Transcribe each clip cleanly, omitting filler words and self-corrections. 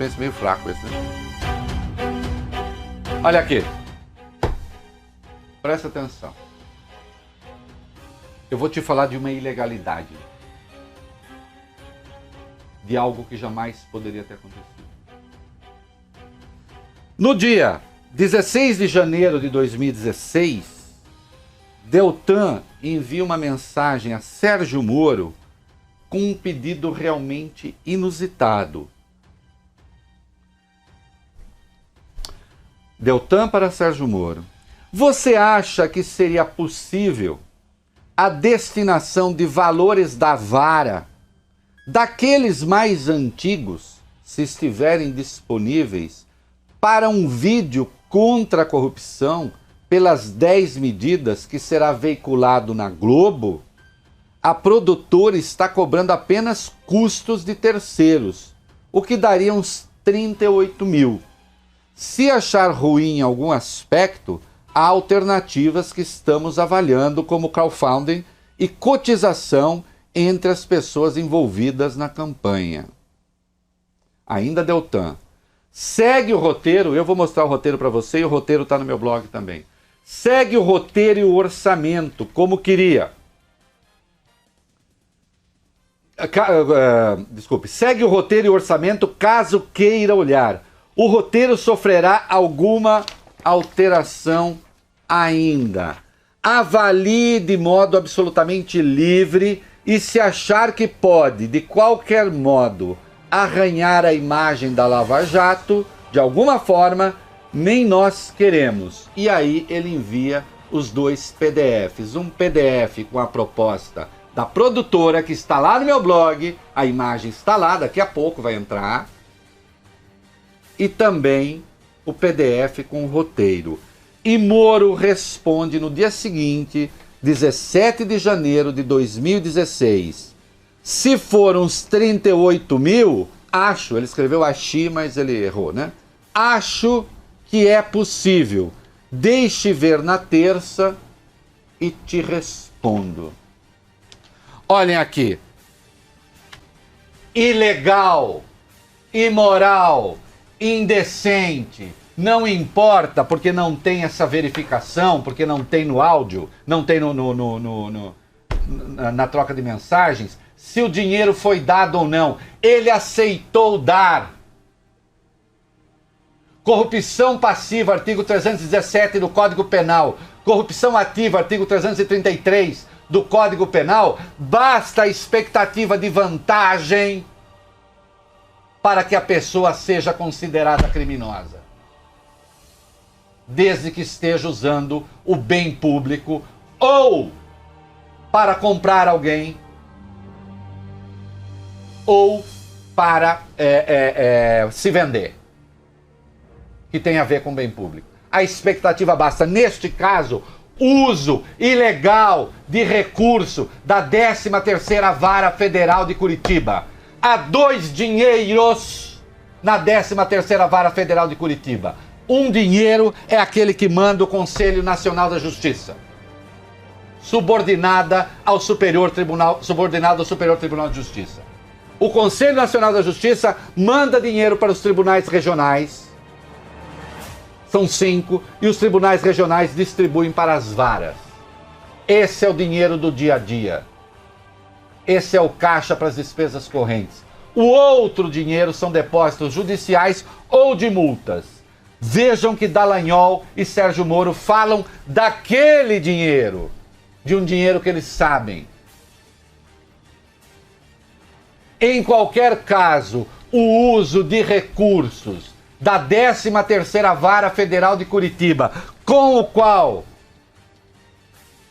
suspense meio fraco esse, né? Olha aqui. Presta atenção. Eu vou te falar de uma ilegalidade. De algo que jamais poderia ter acontecido. No dia 16 de janeiro de 2016, Deltan envia uma mensagem a Sérgio Moro com um pedido realmente inusitado. Deltan para Sérgio Moro. Você acha que seria possível a destinação de valores da vara, daqueles mais antigos, se estiverem disponíveis, para um vídeo contra a corrupção, pelas 10 medidas que será veiculado na Globo? A produtora está cobrando apenas custos de terceiros, o que daria uns 38 mil. Se achar ruim em algum aspecto, há alternativas que estamos avaliando, como crowdfunding e cotização entre as pessoas envolvidas na campanha. Ainda Deltan. Segue o roteiro, eu vou mostrar o roteiro para você e o roteiro está no meu blog também. Segue o roteiro e o orçamento, como queria. Desculpe, segue o roteiro e o orçamento caso queira olhar. O roteiro sofrerá alguma alteração ainda. Avalie de modo absolutamente livre e se achar que pode, de qualquer modo, arranhar a imagem da Lava Jato, de alguma forma, nem nós queremos. E aí ele envia os dois PDFs. Um PDF com a proposta da produtora, que está lá no meu blog, a imagem está lá, daqui a pouco vai entrar, e também o PDF com o roteiro. E Moro responde no dia seguinte, 17 de janeiro de 2016. Se for uns 38 mil, acho, ele escreveu achei, mas ele errou, né? Acho que é possível. Deixe ver na terça e te respondo. Olhem aqui. Ilegal, imoral, indecente, não importa porque não tem essa verificação, porque não tem no áudio, não tem na troca de mensagens, se o dinheiro foi dado ou não. Ele aceitou dar. Corrupção passiva, artigo 317 do Código Penal. Corrupção ativa, artigo 333 do Código Penal. Basta a expectativa de vantagem para que a pessoa seja considerada criminosa, desde que esteja usando o bem público ou para comprar alguém ou para se vender, que tem a ver com bem público. A expectativa basta. Neste caso, uso ilegal de recurso da 13ª Vara Federal de Curitiba. Há 2 dinheiros na 13ª Vara Federal de Curitiba. Um dinheiro é aquele que manda o Conselho Nacional da Justiça, subordinado ao Superior Tribunal de Justiça. O Conselho Nacional da Justiça manda dinheiro para os tribunais regionais, são 5, e os tribunais regionais distribuem para as varas. Esse é o dinheiro do dia a dia. Esse é o caixa para as despesas correntes. O outro dinheiro são depósitos judiciais ou de multas. Vejam que Dallagnol e Sérgio Moro falam daquele dinheiro, de um dinheiro que eles sabem. Em qualquer caso, o uso de recursos da 13ª Vara Federal de Curitiba, com o qual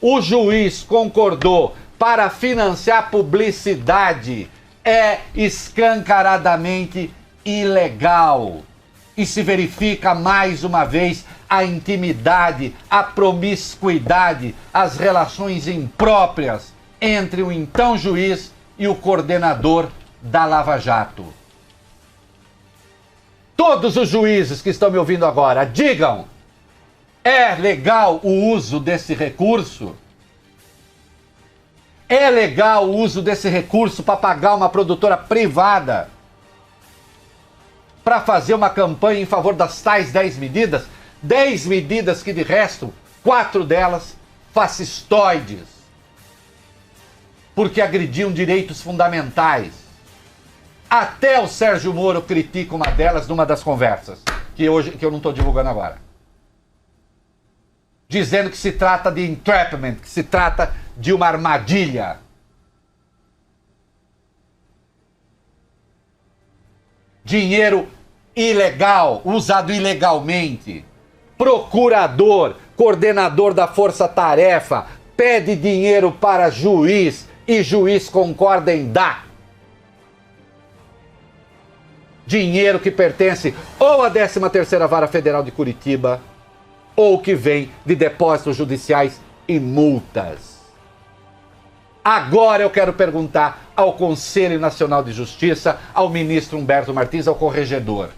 o juiz concordou para financiar publicidade, é escancaradamente ilegal. E se verifica mais uma vez a intimidade, a promiscuidade, as relações impróprias entre o então juiz e o coordenador da Lava Jato. Todos os juízes que estão me ouvindo agora, digam: é legal o uso desse recurso? É legal o uso desse recurso para pagar uma produtora privada para fazer uma campanha em favor das tais 10 medidas? 10 medidas que, de resto, 4 delas fascistoides, porque agrediam direitos fundamentais. Até o Sérgio Moro critica uma delas numa das conversas, que eu não estou divulgando agora. Dizendo que se trata de entrapment, que se trata de uma armadilha. Dinheiro ilegal, usado ilegalmente. Procurador, coordenador da força-tarefa, pede dinheiro para juiz e juiz concorda em dar. Dinheiro que pertence ou à 13ª Vara Federal de Curitiba ou que vem de depósitos judiciais e multas. Agora eu quero perguntar ao Conselho Nacional de Justiça, ao ministro Humberto Martins, ao corregedor.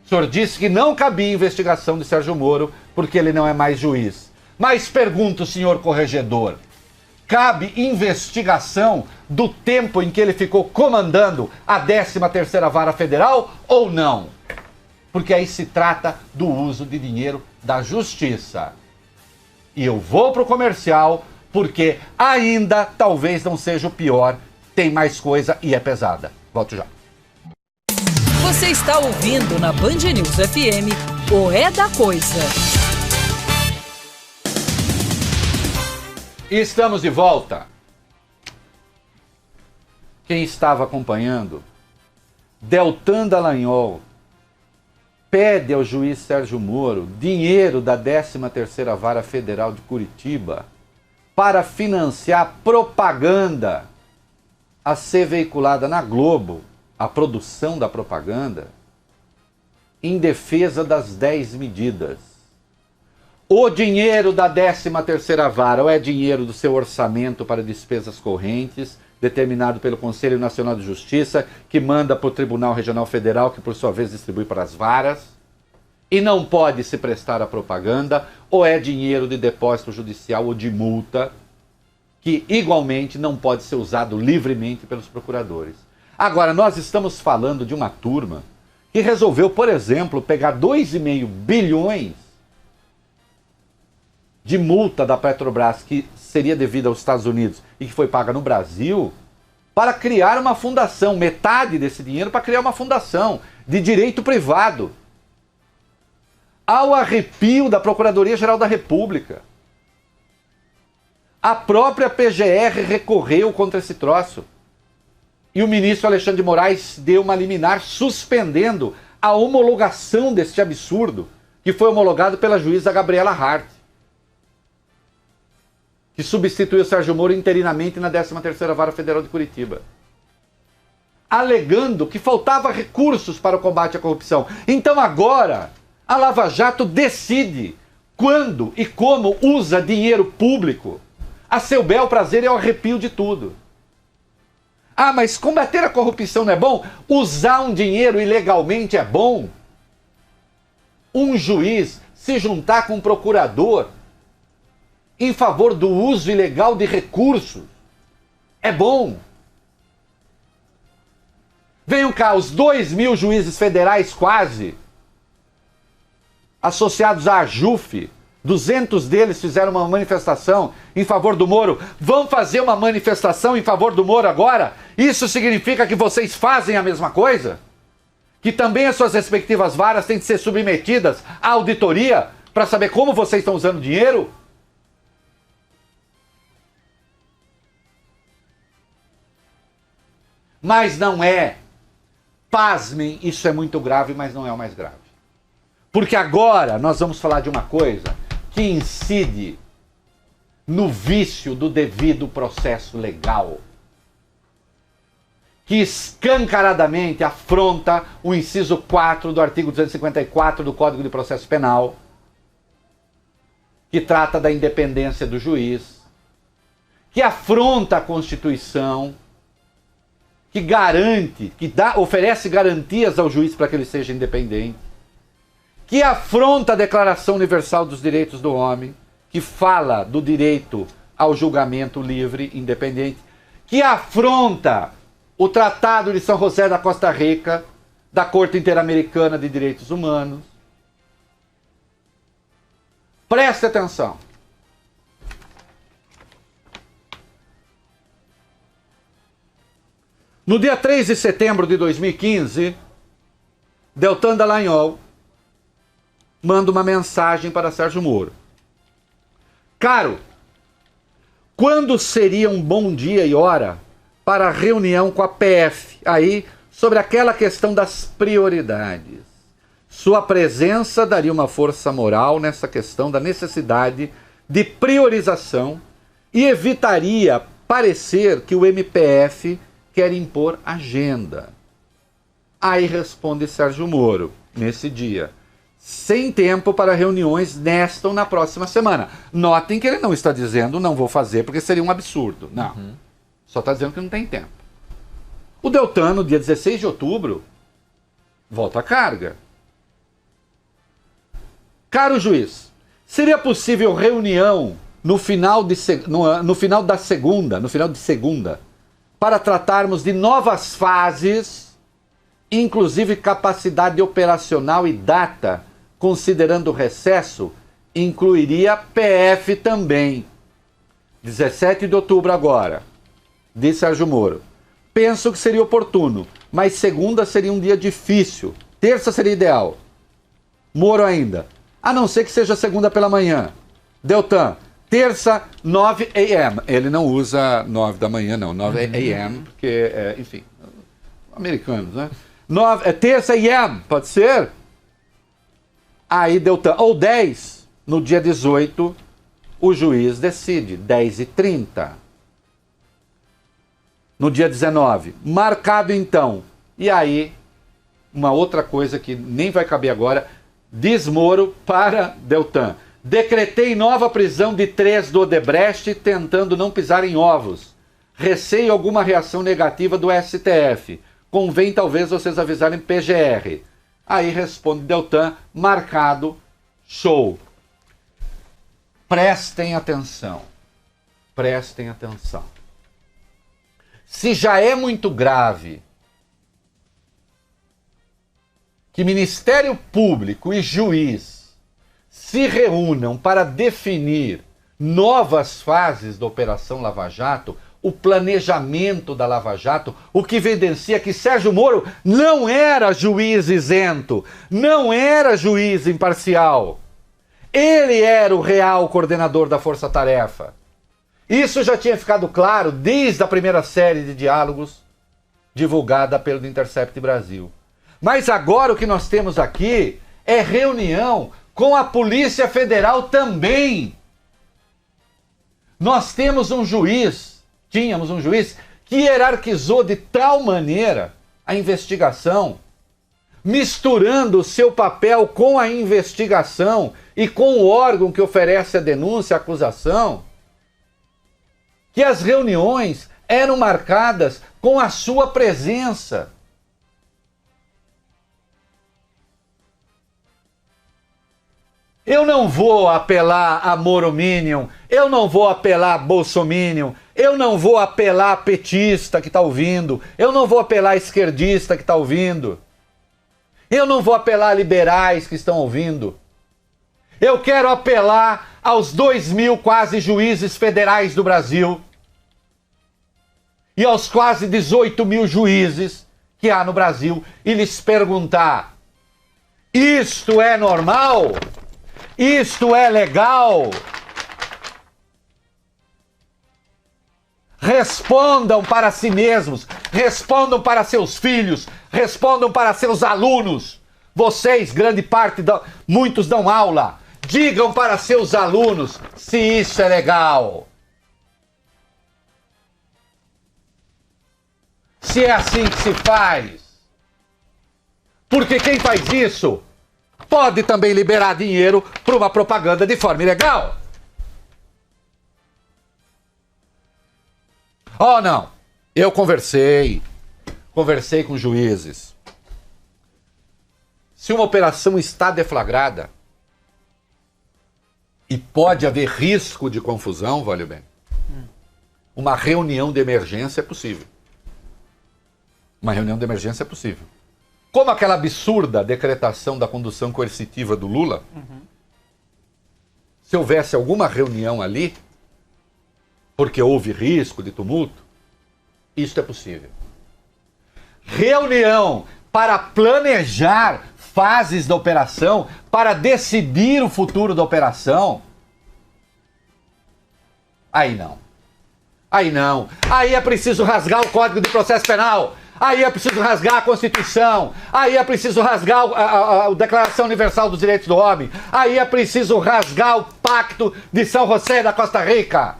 O senhor disse que não cabia investigação de Sérgio Moro porque ele não é mais juiz. Mas pergunto, senhor corregedor, cabe investigação do tempo em que ele ficou comandando a 13ª Vara Federal ou não? Porque aí se trata do uso de dinheiro da justiça. E eu vou pro comercial porque ainda talvez não seja o pior, tem mais coisa e é pesada. Volto já. Você está ouvindo na Band News FM o É da Coisa. E estamos de volta. Quem estava acompanhando, Deltan Dallagnol pede ao juiz Sérgio Moro dinheiro da 13ª Vara Federal de Curitiba para financiar propaganda a ser veiculada na Globo, a produção da propaganda, em defesa das 10 medidas. O dinheiro da 13ª Vara ou é dinheiro do seu orçamento para despesas correntes, determinado pelo Conselho Nacional de Justiça, que manda para o Tribunal Regional Federal, que por sua vez distribui para as varas, e não pode se prestar a propaganda, ou é dinheiro de depósito judicial ou de multa, que igualmente não pode ser usado livremente pelos procuradores. Agora, nós estamos falando de uma turma que resolveu, por exemplo, pegar 2,5 bilhões de multa da Petrobras, que seria devida aos Estados Unidos e que foi paga no Brasil, para criar uma fundação, metade desse dinheiro para criar uma fundação de direito privado, ao arrepio da Procuradoria-Geral da República. A própria PGR recorreu contra esse troço. E o ministro Alexandre de Moraes deu uma liminar suspendendo a homologação deste absurdo, que foi homologado pela juíza Gabriela Hart, que substituiu Sérgio Moro interinamente na 13ª Vara Federal de Curitiba, alegando que faltava recursos para o combate à corrupção. Então agora, a Lava Jato decide quando e como usa dinheiro público a seu bel prazer e ao arrepio de tudo. Ah, mas combater a corrupção não é bom? Usar um dinheiro ilegalmente é bom? Um juiz se juntar com um procurador em favor do uso ilegal de recursos é bom? Venham cá, os 2.000 juízes federais quase, associados à AJUF, 200 deles fizeram uma manifestação em favor do Moro. Vão fazer uma manifestação em favor do Moro agora? Isso significa que vocês fazem a mesma coisa? Que também as suas respectivas varas têm de ser submetidas à auditoria para saber como vocês estão usando o dinheiro? Mas não é. Pasmem, isso é muito grave, mas não é o mais grave. Porque agora nós vamos falar de uma coisa que incide no vício do devido processo legal, que escancaradamente afronta o inciso 4 do artigo 254 do Código de Processo Penal, que trata da independência do juiz, que afronta a Constituição, que garante, oferece garantias ao juiz para que ele seja independente, que afronta a Declaração Universal dos Direitos do Homem, que fala do direito ao julgamento livre e independente, que afronta o Tratado de São José da Costa Rica, da Corte Interamericana de Direitos Humanos. Preste atenção. No dia 3 de setembro de 2015, Deltan Dallagnol manda uma mensagem para Sérgio Moro. Caro, quando seria um bom dia e hora para a reunião com a PF? Aí, sobre aquela questão das prioridades. Sua presença daria uma força moral nessa questão da necessidade de priorização e evitaria parecer que o MPF quer impor agenda. Aí responde Sérgio Moro, nesse dia, sem tempo para reuniões nesta ou na próxima semana. Notem que ele não está dizendo não vou fazer porque seria um absurdo. Não. Só está dizendo que não tem tempo. O Deltan, no dia 16 de outubro, volta à carga. Caro juiz, seria possível reunião no final de segunda, para tratarmos de novas fases, inclusive capacidade operacional e data, considerando o recesso, incluiria PF também. 17 de outubro agora, diz Sérgio Moro. Penso que seria oportuno, mas segunda seria um dia difícil. Terça seria ideal. Moro ainda. A não ser que seja segunda pela manhã. Deltan, terça, 9 a.m. Ele não usa 9 da manhã, não. 9 a.m., porque, enfim, americanos, né? Terça a.m., pode ser? Aí Deltan, ou 10, no dia 18, o juiz decide, 10h30. No dia 19, marcado então. E aí, uma outra coisa que nem vai caber agora, diz Moro para Deltan. Decretei nova prisão de 3 do Odebrecht tentando não pisar em ovos. Receio alguma reação negativa do STF. Convém talvez vocês avisarem PGR. Aí responde Deltan, marcado, show. Prestem atenção. Prestem atenção. Se já é muito grave que Ministério Público e juiz se reúnam para definir novas fases da Operação Lava Jato, o planejamento da Lava Jato, o que evidencia que Sérgio Moro não era juiz isento, não era juiz imparcial. Ele era o real coordenador da Força Tarefa. Isso já tinha ficado claro desde a primeira série de diálogos divulgada pelo Intercept Brasil. Mas agora o que nós temos aqui é reunião com a Polícia Federal também. Nós temos um juiz, tínhamos um juiz, que hierarquizou de tal maneira a investigação, misturando o seu papel com a investigação e com o órgão que oferece a denúncia, a acusação, que as reuniões eram marcadas com a sua presença. Eu não vou apelar a Morominion, eu não vou apelar a Bolsominion, eu não vou apelar a petista que está ouvindo, eu não vou apelar a esquerdista que está ouvindo, eu não vou apelar a liberais que estão ouvindo. Eu quero apelar aos 2.000 quase juízes federais do Brasil e aos quase 18.000 juízes que há no Brasil e lhes perguntar: isto é normal? Isto é legal? Respondam para si mesmos, respondam para seus filhos, respondam para seus alunos. Vocês, grande parte, muitos dão aula. Digam para seus alunos se isso é legal. Se é assim que se faz. Porque quem faz isso pode também liberar dinheiro para uma propaganda de forma ilegal. Oh, não. Eu conversei com juízes. Se uma operação está deflagrada e pode haver risco de confusão, vale bem, uma reunião de emergência é possível. Uma reunião de emergência é possível. Como aquela absurda decretação da condução coercitiva do Lula, se houvesse alguma reunião ali, porque houve risco de tumulto, isso é possível. Reunião para planejar fases da operação, para decidir o futuro da operação, aí não. Aí não. Aí é preciso rasgar o Código de Processo Penal. Aí é preciso rasgar a Constituição. Aí é preciso rasgar a Declaração Universal dos Direitos do Homem. Aí é preciso rasgar o Pacto de São José da Costa Rica,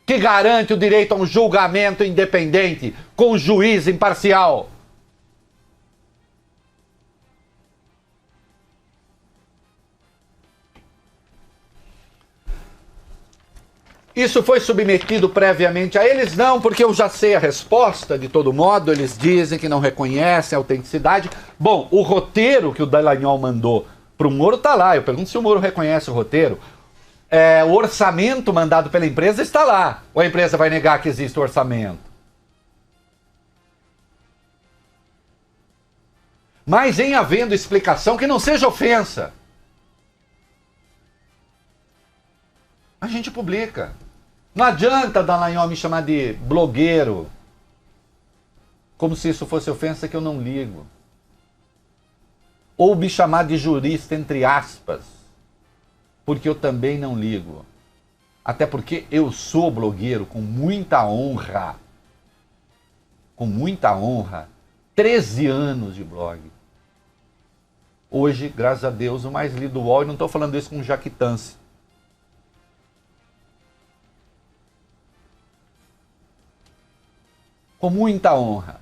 que garante o direito a um julgamento independente, com um juiz imparcial. Isso foi submetido previamente a eles? Não, porque eu já sei a resposta, de todo modo, eles dizem que não reconhecem a autenticidade. Bom, o roteiro que o Dallagnol mandou para o Moro está lá, eu pergunto se o Moro reconhece o roteiro. O orçamento mandado pela empresa está lá, ou a empresa vai negar que existe o orçamento? Mas em havendo explicação que não seja ofensa, a gente publica. Não adianta Dallagnol me chamar de blogueiro, como se isso fosse ofensa, que eu não ligo. Ou me chamar de jurista, entre aspas, porque eu também não ligo. Até porque eu sou blogueiro com muita honra. Com muita honra. 13 anos de blog. Hoje, graças a Deus, o mais lido do UOL, e não estou falando isso com jactância. Com muita honra.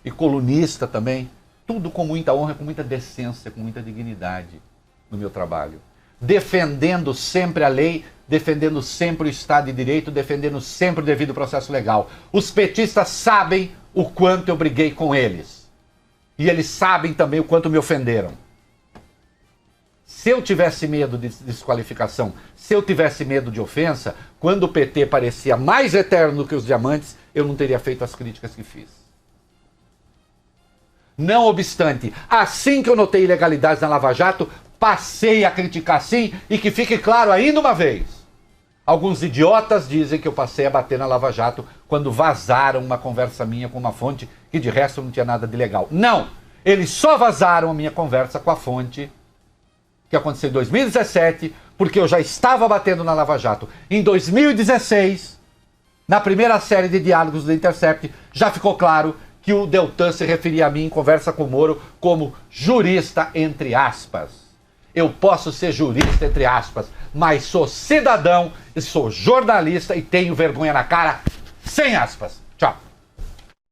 E colunista também, tudo com muita honra, com muita decência, com muita dignidade no meu trabalho. Defendendo sempre a lei, defendendo sempre o Estado de Direito, defendendo sempre o devido processo legal. Os petistas sabem o quanto eu briguei com eles. E eles sabem também o quanto me ofenderam. Se eu tivesse medo de desqualificação, se eu tivesse medo de ofensa, quando o PT parecia mais eterno do que os diamantes, eu não teria feito as críticas que fiz. Não obstante, assim que eu notei ilegalidades na Lava Jato, passei a criticar sim, e que fique claro ainda uma vez. Alguns idiotas dizem que eu passei a bater na Lava Jato quando vazaram uma conversa minha com uma fonte que de resto não tinha nada de legal. Não! Eles só vazaram a minha conversa com a fonte que aconteceu em 2017, porque eu já estava batendo na Lava Jato. Em 2016, na primeira série de diálogos do Intercept, já ficou claro que o Deltan se referia a mim em conversa com o Moro como jurista, entre aspas. Eu posso ser jurista, entre aspas, mas sou cidadão, sou jornalista e tenho vergonha na cara, sem aspas.